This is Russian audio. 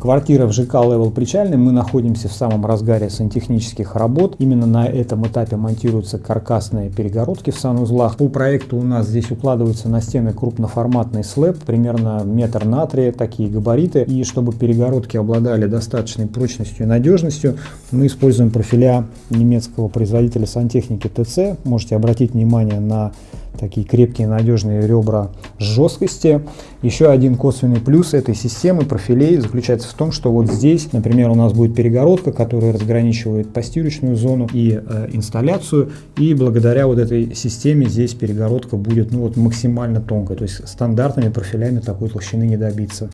Квартира в ЖК Level Причальный. Мы находимся в самом разгаре сантехнических работ. Именно на этом этапе монтируются каркасные перегородки в санузлах. По проекту у нас здесь укладываются на стены крупноформатный слэп, примерно 1 на 3 метра, такие габариты. И чтобы перегородки обладали достаточной прочностью и надежностью, мы используем профиля немецкого производителя сантехники ТЦ. Можете обратить внимание на такие крепкие надежные ребра с жесткости. Еще один косвенный плюс этой системы профилей заключается в том, что вот здесь, например, у нас будет перегородка, которая разграничивает постирочную зону и инсталляцию, и благодаря вот этой системе здесь перегородка будет максимально тонкой, то есть стандартными профилями такой толщины не добиться.